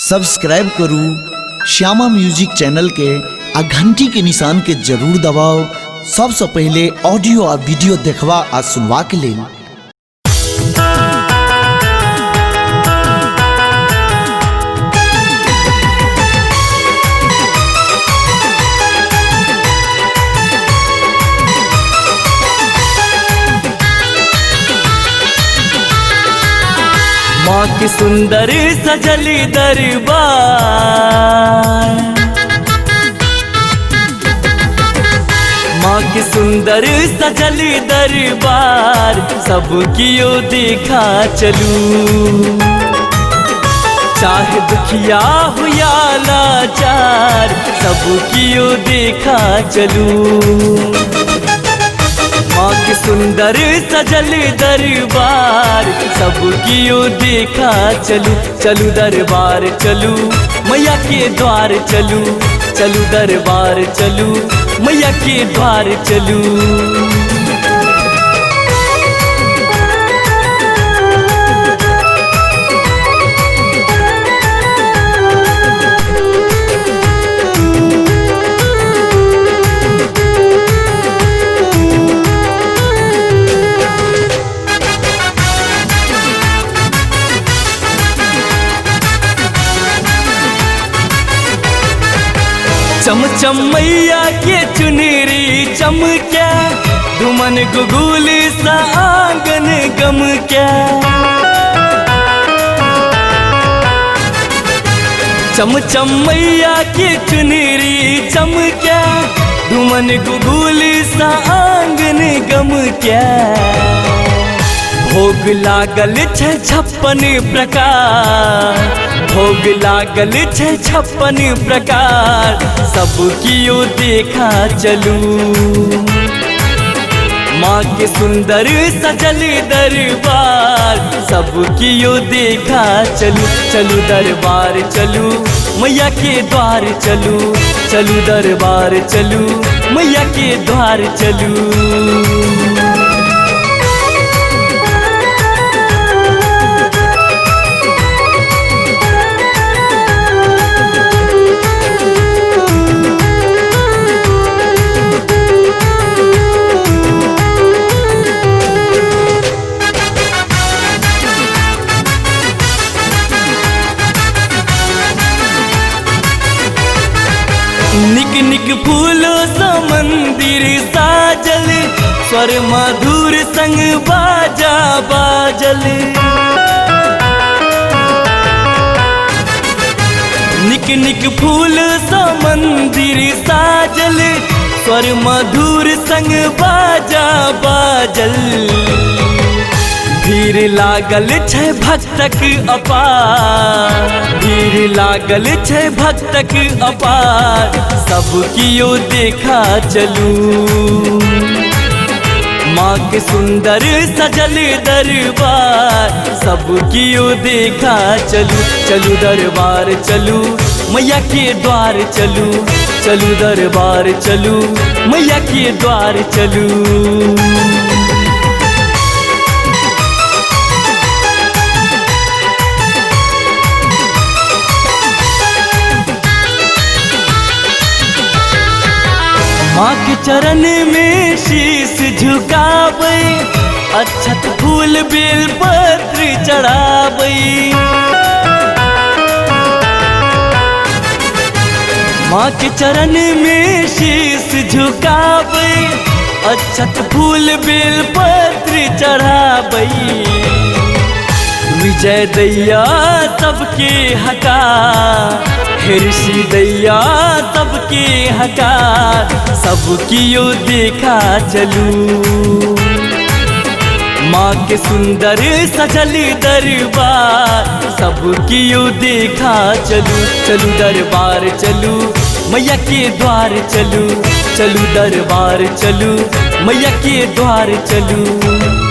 Subscribe करू Shyama music channel के आ घंटी के निशान के जरूर दबाओ सबसे पहले ऑडियो आ वीडियो देखवा आ सुनवा के लिए। माँ की सुंदर सजली दरबार, माँ की सुंदर सजली दरबार, सबकी ओ देखा चलूं। चाहे दुखिया हो या लाचार, सबकी ओ देखा चलूं। माँ की सुंदर सजल दरबार, सबकी ओ देखा चलू। चलू दरबार चलू, मैया के द्वार चलू। चलू दरबार चलू, मैया के द्वार चलू। चमचम मैया के चुनरी चमके, धुमन गुगुल सा आंगन गमके। चमचम मैया के चुनरी चमके, धुमन गुगुल सा आंगन गमके। भोग लागल छे 56 प्रकार, भोग लागल छे 56 प्रकार, सबकी ओ देखा चलू। माँ के सुंदर सजल दरबार, सबकी ओ देखा चलू। चलू दरबार चलू, मैया के द्वार चलू। चलू दरबार चलू, मैया के द्वार चलू। निक निक फूलों सा मंदिर साजल, स्वर मधुर संग बाजा बाजल। निक निक फूल सा मंदिर साजल, स्वर मधुर संग बाजा बाजल। भीड़ लागल छे भक्तक अपार, भीड़ लागल छे भक्तक अपार, सबकी ओ देखा चलू। माँ के सुंदर सजल दरबार, सबकी ओ देखा चलू। चलू दरबार चलू, मैया के द्वार चलू। चलू दरबार चलू, मैया के द्वार चलू। माँ के चरण में शीश झुकावे, अक्षत फूल बेल पत्र चढ़ावे। माँ के चरण में शीश झुकावे, अक्षत फूल बेल पत्र चढ़ावे। विजय दैया सबके हका, ऋषि दैया सबके हकार, सबकी ओ देखा चलू। माँ के सुंदर सजल दरबार, सबकी ओ देखा चलू। चलू दरबार चलू, मैया के द्वार चलू। चलू दरबार चलू, मैया के द्वार चलू।